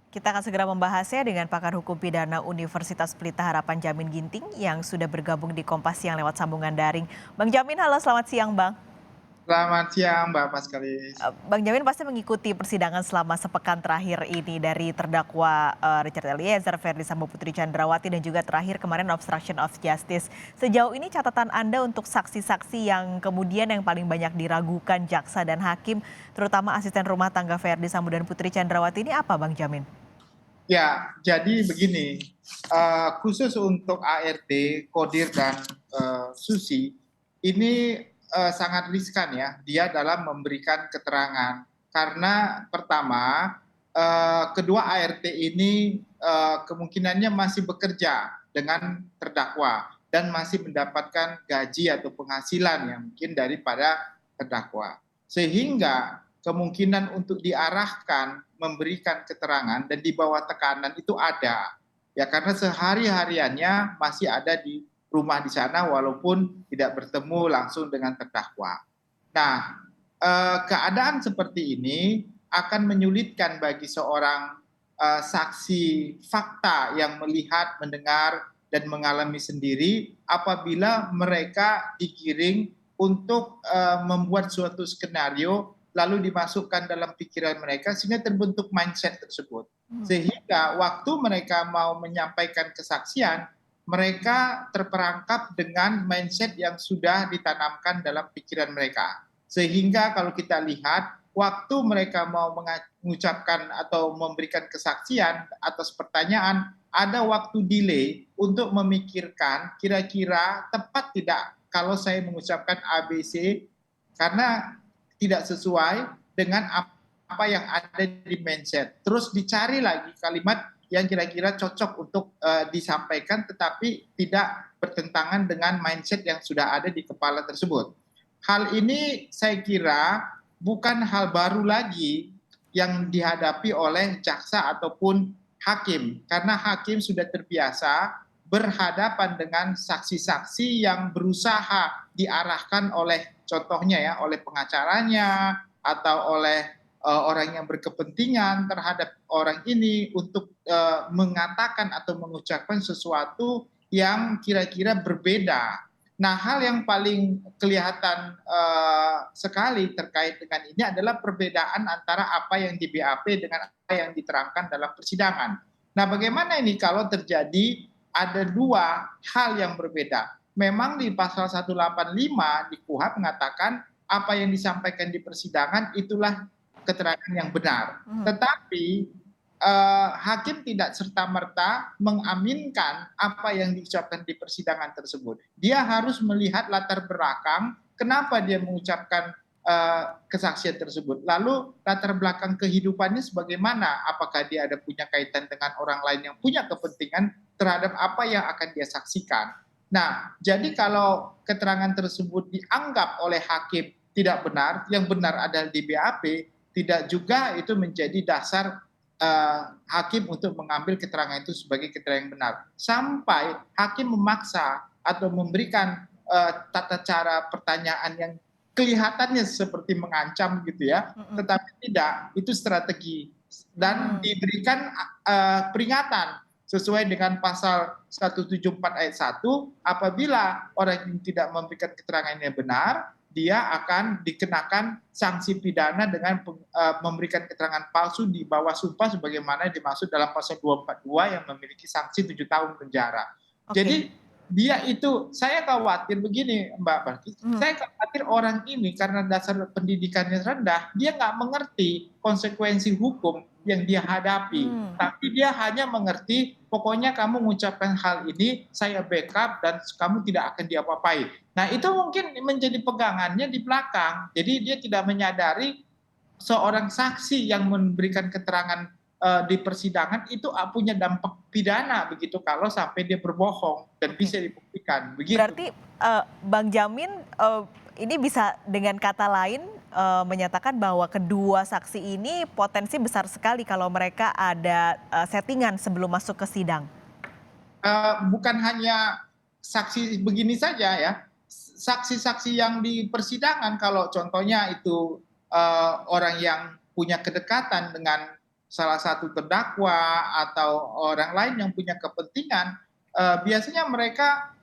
Kita akan segera membahasnya dengan pakar hukum pidana Universitas Pelita Harapan Jamin Ginting yang sudah bergabung di Kompas Siang lewat sambungan daring. Bang Jamin, halo selamat siang Bang. Selamat siang Mbak Paskalis. Bang Jamin pasti mengikuti persidangan selama sepekan terakhir ini dari terdakwa Richard Eliezer, Verdi Sambo, Putri Chandrawati dan juga terakhir kemarin obstruction of justice. Sejauh ini catatan Anda untuk saksi-saksi yang kemudian yang paling banyak diragukan jaksa dan hakim, terutama asisten rumah tangga Verdi Sambo dan Putri Chandrawati ini apa Bang Jamin? Ya, jadi begini, khusus untuk ART, Kodir dan Susi, ini sangat riskan ya, dia dalam memberikan keterangan. Karena pertama, kedua ART ini kemungkinannya masih bekerja dengan terdakwa dan masih mendapatkan gaji atau penghasilan yang mungkin daripada terdakwa. Sehingga kemungkinan untuk diarahkan memberikan keterangan dan di bawah tekanan itu ada. Ya karena sehari-hariannya masih ada di rumah di sana walaupun tidak bertemu langsung dengan terdakwa. Nah, keadaan seperti ini akan menyulitkan bagi seorang saksi fakta yang melihat, mendengar, dan mengalami sendiri apabila mereka digiring untuk membuat suatu skenario lalu dimasukkan dalam pikiran mereka sehingga terbentuk mindset tersebut. Sehingga waktu mereka mau menyampaikan kesaksian, mereka terperangkap dengan mindset yang sudah ditanamkan dalam pikiran mereka. Sehingga kalau kita lihat, waktu mereka mau mengucapkan atau memberikan kesaksian atas pertanyaan, ada waktu delay untuk memikirkan kira-kira tepat tidak kalau saya mengucapkan ABC karena tidak sesuai dengan apa yang ada di mindset. Terus dicari lagi kalimat yang kira-kira cocok untuk disampaikan tetapi tidak bertentangan dengan mindset yang sudah ada di kepala tersebut. Hal ini saya kira bukan hal baru lagi yang dihadapi oleh jaksa ataupun hakim karena hakim sudah terbiasa berhadapan dengan saksi-saksi yang berusaha diarahkan oleh contohnya ya oleh pengacaranya atau oleh orang yang berkepentingan terhadap orang ini untuk mengatakan atau mengucapkan sesuatu yang kira-kira berbeda. Nah, hal yang paling kelihatan sekali terkait dengan ini adalah perbedaan antara apa yang di BAP dengan apa yang diterangkan dalam persidangan. Nah, bagaimana ini kalau terjadi ada dua hal yang berbeda? Memang di pasal 185 di KUHP mengatakan apa yang disampaikan di persidangan itulah keterangan yang benar. Tetapi hakim tidak serta-merta mengaminkan apa yang diucapkan di persidangan tersebut. Dia harus melihat latar belakang kenapa dia mengucapkan kesaksian tersebut. Lalu latar belakang kehidupannya sebagaimana? Apakah dia ada punya kaitan dengan orang lain yang punya kepentingan terhadap apa yang akan dia saksikan? Nah, jadi kalau keterangan tersebut dianggap oleh hakim tidak benar, yang benar adalah di BAP, tidak juga itu menjadi dasar hakim untuk mengambil keterangan itu sebagai keterangan yang benar. Sampai hakim memaksa atau memberikan tata cara pertanyaan yang kelihatannya seperti mengancam gitu ya, tetapi tidak, itu strategi dan diberikan peringatan sesuai dengan pasal 174 ayat 1 apabila orang yang tidak memberikan keterangan yang benar dia akan dikenakan sanksi pidana dengan memberikan keterangan palsu di bawah sumpah sebagaimana dimaksud dalam pasal 242 yang memiliki sanksi 7 tahun penjara. Oke. Jadi dia itu saya khawatir begini Mbak Barki, saya khawatir orang ini karena dasar pendidikannya rendah, dia nggak mengerti konsekuensi hukum yang dia hadapi. Tapi dia hanya mengerti pokoknya kamu mengucapkan hal ini, saya backup dan kamu tidak akan diapa-apai. Nah itu mungkin menjadi pegangannya di belakang. Jadi dia tidak menyadari seorang saksi yang memberikan keterangan di persidangan itu punya dampak pidana begitu kalau sampai dia berbohong dan Oke. bisa dibuktikan begitu. Berarti Bang Jamin ini bisa dengan kata lain menyatakan bahwa kedua saksi ini potensi besar sekali kalau mereka ada settingan sebelum masuk ke sidang. Bukan hanya saksi begini saja ya, saksi-saksi yang di persidangan kalau contohnya itu orang yang punya kedekatan dengan salah satu terdakwa atau orang lain yang punya kepentingan, biasanya mereka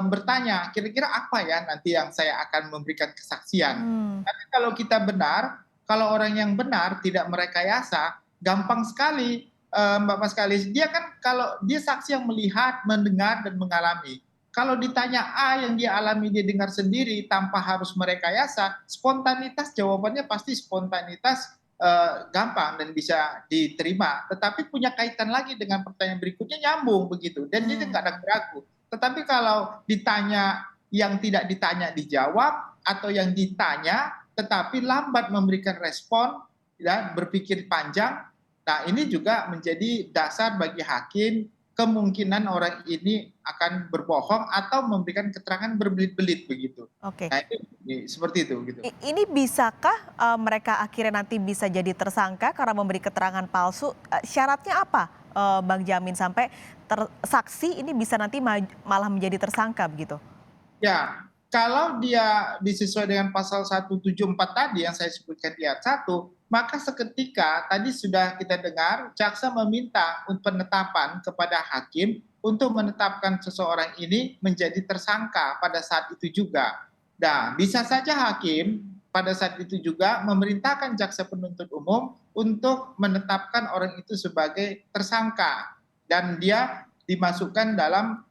bertanya, kira-kira apa ya nanti yang saya akan memberikan kesaksian. Hmm, Tapi kalau kita benar, kalau orang yang benar tidak merekayasa, gampang sekali, Mbak Paskalis. Dia kan kalau dia saksi yang melihat, mendengar, dan mengalami. Kalau ditanya A yang dia alami, dia dengar sendiri tanpa harus merekayasa, spontanitas jawabannya pasti spontanitas gampang dan bisa diterima. Tetapi punya kaitan lagi dengan pertanyaan berikutnya nyambung begitu. Dan dia nggak hmm. ragu-ragu. Tetapi kalau ditanya yang tidak ditanya dijawab, atau yang ditanya tetapi lambat memberikan respon dan berpikir panjang, nah ini juga menjadi dasar bagi hakim kemungkinan orang ini akan berbohong atau memberikan keterangan berbelit-belit begitu. Oke. Nah ini seperti itu gitu. Ini bisakah mereka akhirnya nanti bisa jadi tersangka karena memberi keterangan palsu? Syaratnya apa, Bang Jamin, sampai saksi ini bisa nanti malah menjadi tersangka begitu? Ya, kalau dia disesuai dengan pasal 174 tadi yang saya sebutkan di ayat 1, maka seketika tadi sudah kita dengar jaksa meminta penetapan kepada hakim untuk menetapkan seseorang ini menjadi tersangka pada saat itu juga. Nah, bisa saja hakim pada saat itu juga memerintahkan jaksa penuntut umum untuk menetapkan orang itu sebagai tersangka dan dia dimasukkan dalam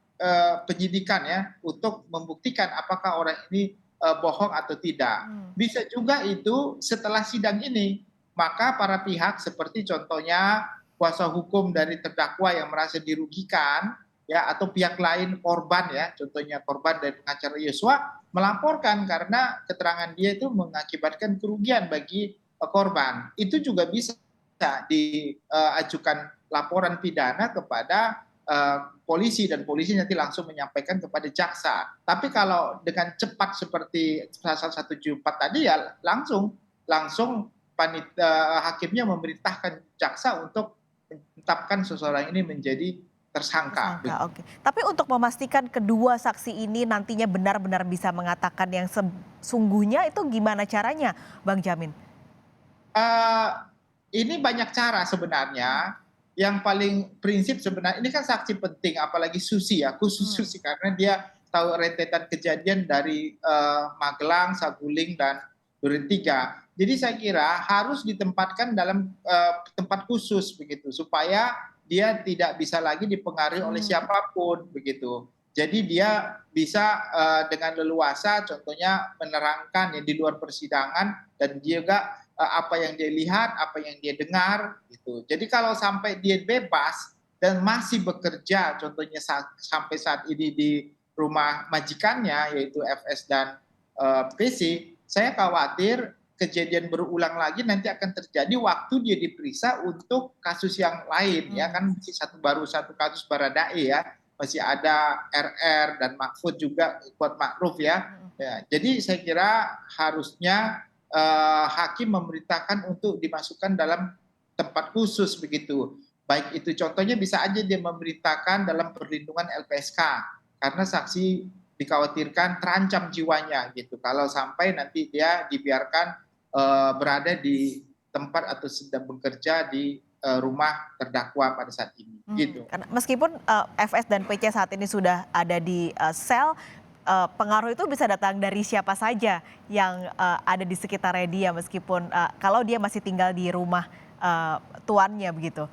penyidikan ya untuk membuktikan apakah orang ini bohong atau tidak. Hmm. Bisa juga itu setelah sidang ini, maka para pihak seperti contohnya kuasa hukum dari terdakwa yang merasa dirugikan ya atau pihak lain korban ya, contohnya korban dari pengacara Yosua melaporkan karena keterangan dia itu mengakibatkan kerugian bagi korban. Itu juga bisa diajukan laporan pidana kepada polisi dan polisi nanti langsung menyampaikan kepada jaksa. Tapi kalau dengan cepat seperti pasal 174 tadi ya langsung hakimnya memerintahkan jaksa untuk menetapkan seseorang ini menjadi tersangka. Tersangka, oke. Tapi untuk memastikan kedua saksi ini nantinya benar-benar bisa mengatakan yang sesungguhnya itu gimana caranya, Bang Jamin? Eh, ini banyak cara sebenarnya. Yang paling prinsip sebenarnya ini kan saksi penting, apalagi Susi ya, khusus Hmm. Susi karena dia tahu rentetan kejadian dari Magelang, Saguling dan Duren 3. Jadi saya kira harus ditempatkan dalam tempat khusus begitu supaya dia tidak bisa lagi dipengaruhi oleh Hmm. siapapun begitu. Jadi dia bisa dengan leluasa contohnya menerangkan ya di luar persidangan dan juga apa yang dia lihat, apa yang dia dengar gitu. Jadi kalau sampai dia bebas dan masih bekerja contohnya sampai saat ini di rumah majikannya yaitu FS dan PC, saya khawatir kejadian berulang lagi nanti akan terjadi waktu dia diperiksa untuk kasus yang lain ya Hmm. kan masih baru satu kasus Baradae ya, masih ada RR dan Mahfud juga Kuat Ma'ruf ya. Hmm. Ya, jadi saya kira harusnya hakim memerintahkan untuk dimasukkan dalam tempat khusus begitu. Baik itu contohnya bisa aja dia memerintahkan dalam perlindungan LPSK karena saksi dikhawatirkan terancam jiwanya gitu. Kalau sampai nanti dia dibiarkan berada di tempat atau sedang bekerja di rumah terdakwa pada saat ini gitu. Karena meskipun FS dan PC saat ini sudah ada di sel, pengaruh itu bisa datang dari siapa saja yang ada di sekitarnya dia meskipun kalau dia masih tinggal di rumah tuannya begitu.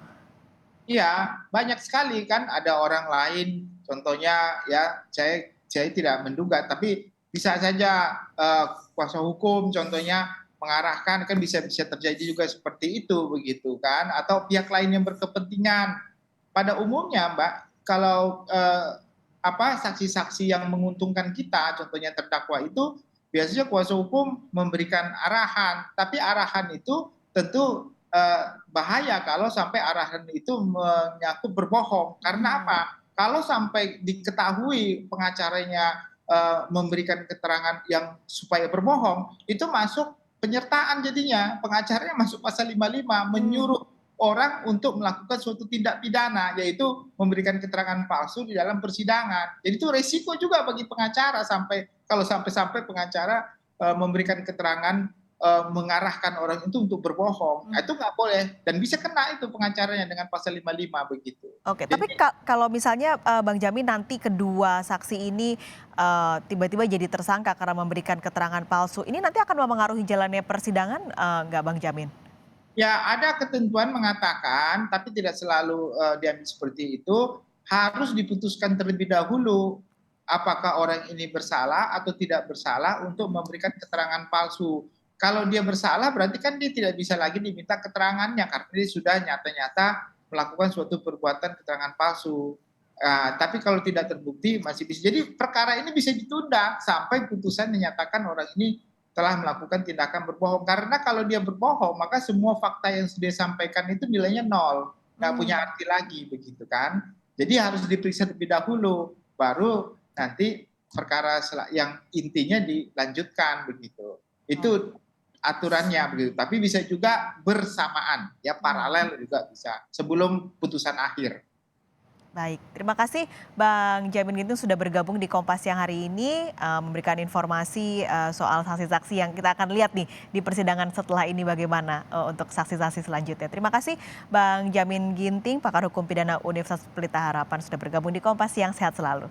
Iya, banyak sekali kan ada orang lain, contohnya ya saya tidak menduga, tapi bisa saja kuasa hukum contohnya mengarahkan kan bisa bisa terjadi juga seperti itu begitu kan, atau pihak lain yang berkepentingan. Pada umumnya, Mbak, kalau saksi-saksi yang menguntungkan kita, contohnya terdakwa itu biasanya kuasa hukum memberikan arahan, tapi arahan itu tentu bahaya kalau sampai arahan itu menyangkut berbohong. Karena Hmm. apa? Kalau sampai diketahui pengacaranya memberikan keterangan yang supaya berbohong, itu masuk penyertaan jadinya. Pengacaranya masuk pasal 55, Hmm. menyuruh orang untuk melakukan suatu tindak pidana, yaitu memberikan keterangan palsu di dalam persidangan. Jadi itu resiko juga bagi pengacara sampai kalau sampai-sampai pengacara memberikan keterangan mengarahkan orang itu untuk berbohong. Itu nggak boleh dan bisa kena itu pengacaranya dengan pasal 55 begitu. Oke, Jadi tapi kalau misalnya Bang Jamin nanti kedua saksi ini tiba-tiba jadi tersangka karena memberikan keterangan palsu, ini nanti akan mempengaruhi jalannya persidangan nggak Bang Jamin? ya ada ketentuan mengatakan, tapi tidak selalu diambil seperti itu, harus diputuskan terlebih dahulu apakah orang ini bersalah atau tidak bersalah untuk memberikan keterangan palsu. Kalau dia bersalah berarti kan dia tidak bisa lagi diminta keterangannya karena dia sudah nyata-nyata melakukan suatu perbuatan keterangan palsu. Tapi kalau tidak terbukti masih bisa. Jadi perkara ini bisa ditunda sampai putusan menyatakan orang ini telah melakukan tindakan berbohong. Karena kalau dia berbohong, maka semua fakta yang dia sampaikan itu nilainya nol, nggak punya arti lagi, begitu kan? Jadi harus diperiksa terlebih dahulu, baru nanti perkara yang intinya dilanjutkan, begitu. Itu aturannya, begitu. Tapi bisa juga bersamaan, ya paralel juga bisa sebelum putusan akhir. Baik, terima kasih Bang Jamin Ginting sudah bergabung di Kompas Siang hari ini, memberikan informasi soal saksi-saksi yang kita akan lihat nih di persidangan setelah ini bagaimana untuk saksi-saksi selanjutnya. Terima kasih Bang Jamin Ginting, pakar hukum pidana Universitas Pelita Harapan sudah bergabung di Kompas Siang, sehat selalu.